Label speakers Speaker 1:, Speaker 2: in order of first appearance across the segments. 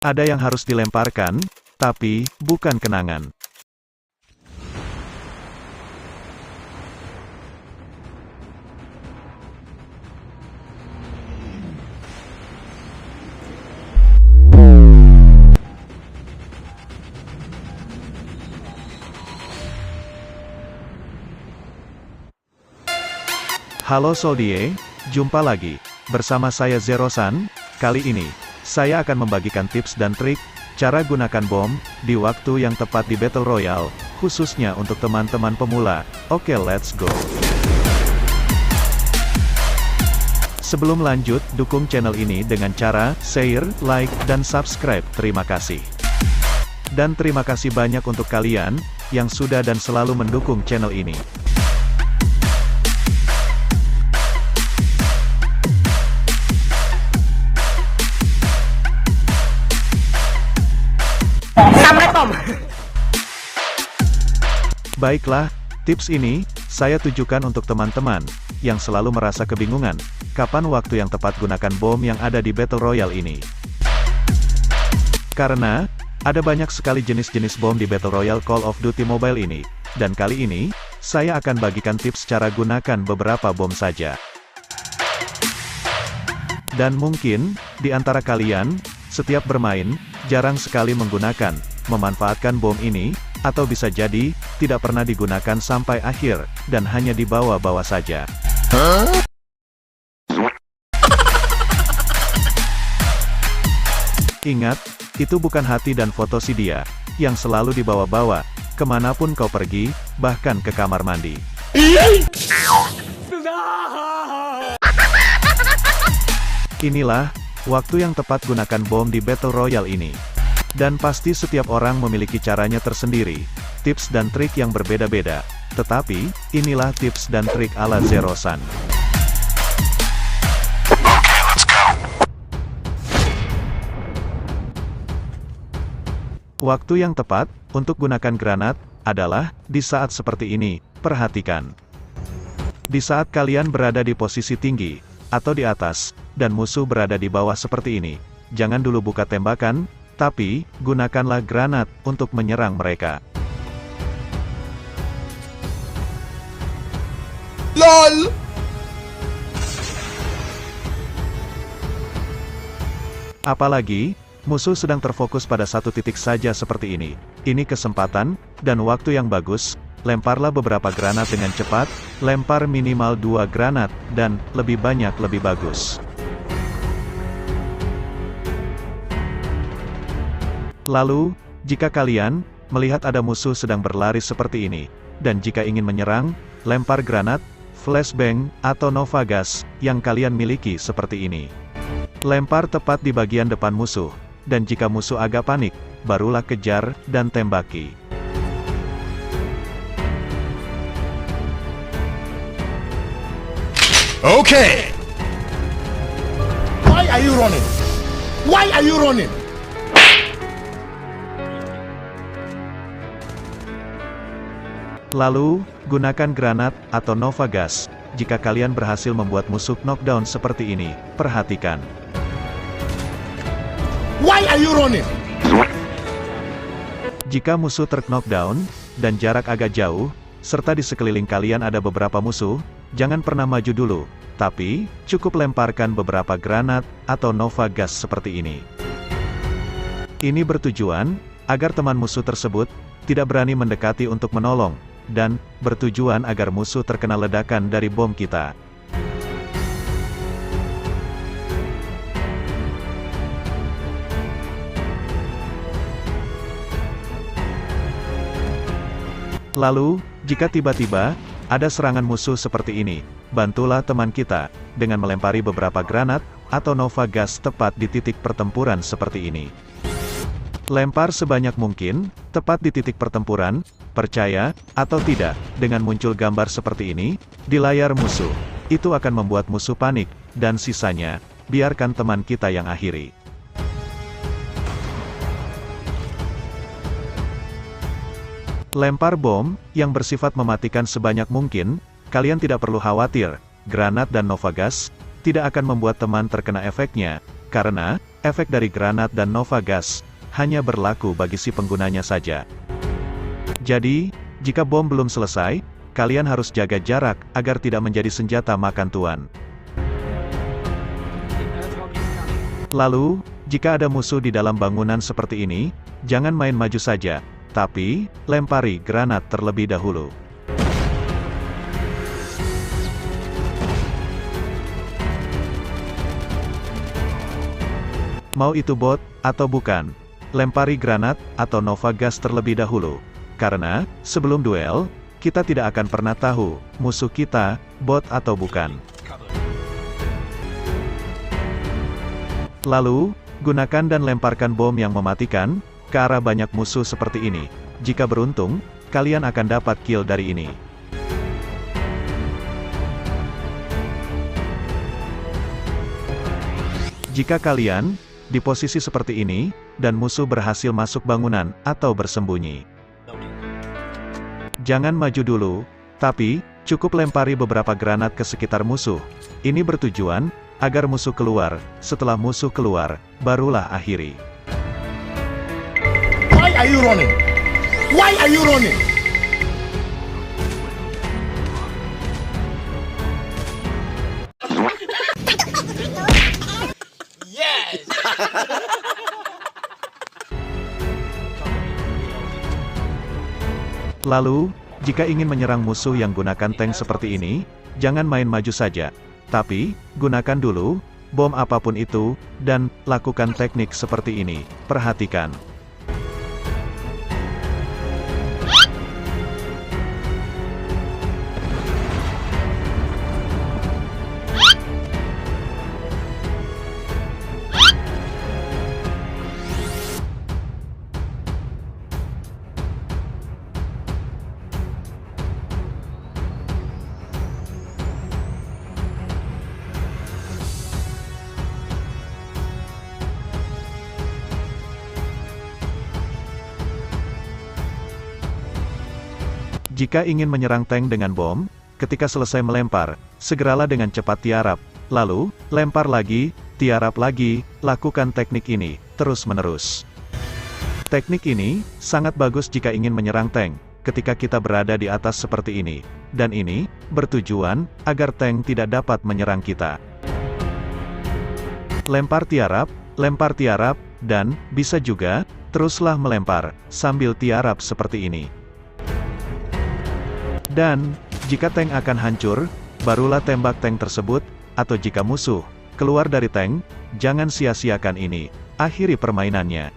Speaker 1: Ada yang harus dilemparkan, tapi bukan kenangan. Halo Soldie, jumpa lagi. Bersama saya Zero-san. Kali ini, saya akan membagikan tips dan trik, cara gunakan bom, di waktu yang tepat di Battle Royale, khususnya untuk teman-teman pemula. Oke, let's go. Sebelum lanjut, dukung channel ini dengan cara share, like, dan subscribe. Terima kasih. Dan terima kasih banyak untuk kalian, yang sudah dan selalu mendukung channel ini. Baiklah, tips ini, saya tujukan untuk teman-teman, yang selalu merasa kebingungan, kapan waktu yang tepat gunakan bom yang ada di Battle Royale ini. Karena, ada banyak sekali jenis-jenis bom di Battle Royale Call of Duty Mobile ini, dan kali ini, saya akan bagikan tips cara gunakan beberapa bom saja. Dan mungkin, di antara kalian, setiap bermain, jarang sekali memanfaatkan bom ini, atau bisa jadi, tidak pernah digunakan sampai akhir, dan hanya dibawa-bawa saja. Ingat, itu bukan hati dan foto si dia, yang selalu dibawa-bawa, kemanapun kau pergi, bahkan ke kamar mandi. Inilah, waktu yang tepat gunakan bom di Battle Royale ini. Dan pasti setiap orang memiliki caranya tersendiri, tips dan trik yang berbeda-beda. Tetapi, inilah tips dan trik ala Zero-san. Waktu yang tepat untuk gunakan granat adalah di saat seperti ini. Perhatikan. Di saat kalian berada di posisi tinggi atau di atas, dan musuh berada di bawah seperti ini, jangan dulu buka tembakan, tapi gunakanlah granat untuk menyerang mereka.
Speaker 2: LOL.
Speaker 1: Apalagi, musuh sedang terfokus pada satu titik saja seperti ini. Ini kesempatan, dan waktu yang bagus, lemparlah beberapa granat dengan cepat, lempar minimal 2 granat, dan lebih banyak lebih bagus. Lalu, jika kalian melihat ada musuh sedang berlari seperti ini, dan jika ingin menyerang, lempar granat, flashbang, atau nova gas, yang kalian miliki seperti ini. Lempar tepat di bagian depan musuh, dan jika musuh agak panik, barulah kejar dan tembaki.
Speaker 2: Okay. Why are you running? Why are you running?
Speaker 1: Lalu, gunakan granat, atau nova gas, jika kalian berhasil membuat musuh knockdown seperti ini. Perhatikan.
Speaker 2: Why are you running?
Speaker 1: Jika musuh terknockdown, dan jarak agak jauh, serta di sekeliling kalian ada beberapa musuh, jangan pernah maju dulu, tapi, cukup lemparkan beberapa granat, atau nova gas seperti ini. Ini bertujuan, agar teman musuh tersebut, tidak berani mendekati untuk menolong, dan bertujuan agar musuh terkena ledakan dari bom kita. Lalu, jika tiba-tiba ada serangan musuh seperti ini, bantulah teman kita dengan melempari beberapa granat atau nova gas tepat di titik pertempuran seperti ini. Lempar sebanyak mungkin, tepat di titik pertempuran, percaya, atau tidak, dengan muncul gambar seperti ini, di layar musuh. Itu akan membuat musuh panik, dan sisanya, biarkan teman kita yang akhiri. Lempar bom, yang bersifat mematikan sebanyak mungkin, kalian tidak perlu khawatir, granat dan nova gas, tidak akan membuat teman terkena efeknya, karena, efek dari granat dan nova gas hanya berlaku bagi si penggunanya saja. Jadi, jika bom belum selesai, kalian harus jaga jarak agar tidak menjadi senjata makan tuan. Lalu, jika ada musuh di dalam bangunan seperti ini, jangan main maju saja, tapi lempari granat terlebih dahulu. Mau itu bot atau bukan, lempari granat atau nova gas terlebih dahulu. Karena, sebelum duel, kita tidak akan pernah tahu musuh kita bot atau bukan. Lalu, gunakan dan lemparkan bom yang mematikan ke arah banyak musuh seperti ini. Jika beruntung, kalian akan dapat kill dari ini. Jika kalian di posisi seperti ini, dan musuh berhasil masuk bangunan atau bersembunyi, jangan maju dulu, tapi cukup lempari beberapa granat ke sekitar musuh. Ini bertujuan agar musuh keluar. Setelah musuh keluar, barulah akhiri.
Speaker 2: Why are you running? Why are you running?
Speaker 3: Yes!
Speaker 1: Lalu, jika ingin menyerang musuh yang gunakan tank seperti ini, jangan main maju saja. Tapi, gunakan dulu bom apapun itu, dan lakukan teknik seperti ini. Perhatikan. Jika ingin menyerang tank dengan bom, ketika selesai melempar, segeralah dengan cepat tiarap, lalu, lempar lagi, tiarap lagi, lakukan teknik ini, terus-menerus. Teknik ini, sangat bagus jika ingin menyerang tank, ketika kita berada di atas seperti ini, dan ini, bertujuan, agar tank tidak dapat menyerang kita. Lempar tiarap, dan, bisa juga, teruslah melempar, sambil tiarap seperti ini. Dan, jika tank akan hancur, barulah tembak tank tersebut, atau jika musuh keluar dari tank, jangan sia-siakan ini. Akhiri permainannya.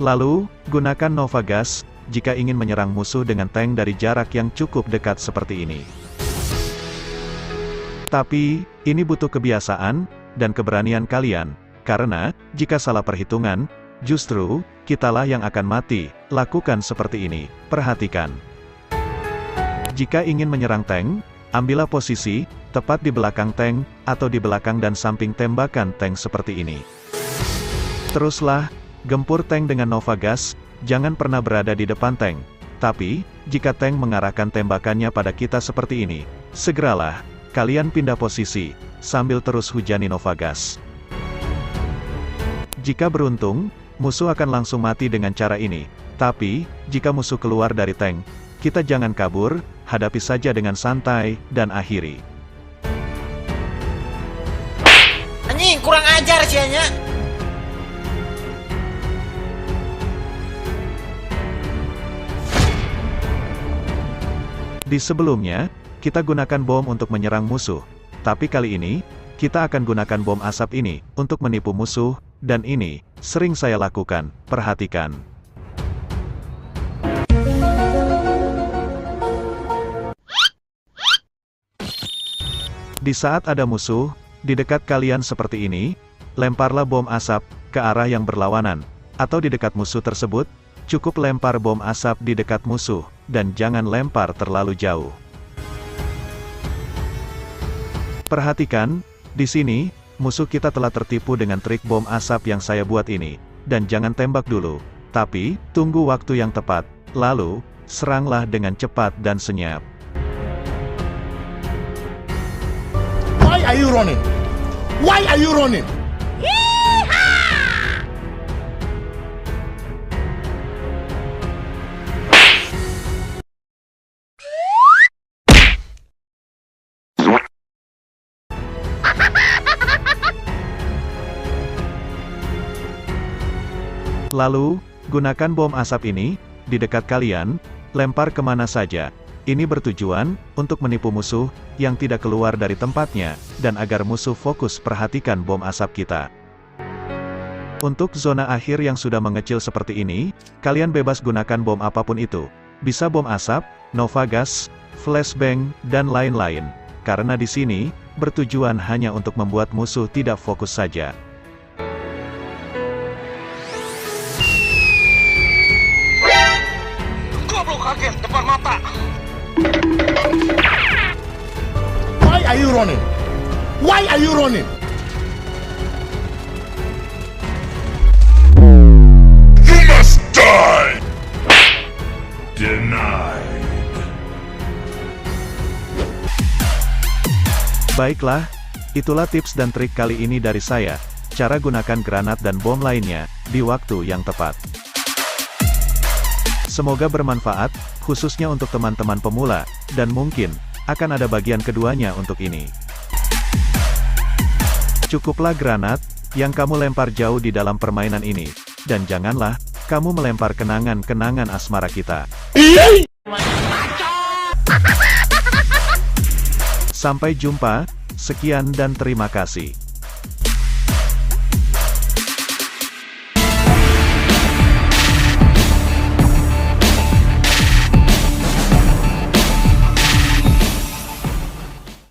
Speaker 1: Lalu, gunakan nova gas jika ingin menyerang musuh dengan tank dari jarak yang cukup dekat seperti ini. Tapi, ini butuh kebiasaan dan keberanian kalian, karena, jika salah perhitungan, justru, kitalah yang akan mati. Lakukan seperti ini, perhatikan. Jika ingin menyerang tank, ambillah posisi, tepat di belakang tank, atau di belakang dan samping tembakan tank seperti ini. Teruslah, gempur tank dengan nova gas, jangan pernah berada di depan tank. Tapi, jika tank mengarahkan tembakannya pada kita seperti ini, segeralah, kalian pindah posisi, sambil terus hujani nova gas. Jika beruntung, musuh akan langsung mati dengan cara ini. Tapi, jika musuh keluar dari tank, kita jangan kabur, hadapi saja dengan santai, dan akhiri.
Speaker 3: Anjing, kurang ajar sih nya.
Speaker 1: Di sebelumnya, kita gunakan bom untuk menyerang musuh. Tapi kali ini, kita akan gunakan bom asap ini, untuk menipu musuh, dan ini, sering saya lakukan, perhatikan. Di saat ada musuh, di dekat kalian seperti ini, lemparlah bom asap, ke arah yang berlawanan, atau di dekat musuh tersebut, cukup lempar bom asap di dekat musuh, dan jangan lempar terlalu jauh. Perhatikan, di sini, musuh kita telah tertipu dengan trik bom asap yang saya buat ini, dan jangan tembak dulu, tapi, tunggu waktu yang tepat, lalu, seranglah dengan cepat dan senyap.
Speaker 2: Why are you running? Why are you running?
Speaker 1: Lalu, gunakan bom asap ini, di dekat kalian, lempar kemana saja. Ini bertujuan, untuk menipu musuh, yang tidak keluar dari tempatnya, dan agar musuh fokus perhatikan bom asap kita. Untuk zona akhir yang sudah mengecil seperti ini, kalian bebas gunakan bom apapun itu. Bisa bom asap, nova gas, flashbang, dan lain-lain. Karena di sini, bertujuan hanya untuk membuat musuh tidak fokus saja.
Speaker 3: Kaget depan mata.
Speaker 2: Why are you running? Why are you running? You must die! Denied.
Speaker 1: Baiklah, itulah tips dan trik kali ini dari saya, cara gunakan granat dan bom lainnya, di waktu yang tepat. Semoga bermanfaat, khususnya untuk teman-teman pemula, dan mungkin, akan ada bagian keduanya untuk ini. Cukuplah granat, yang kamu lempar jauh di dalam permainan ini, dan janganlah, kamu melempar kenangan-kenangan asmara kita. Sampai jumpa, sekian dan terima kasih.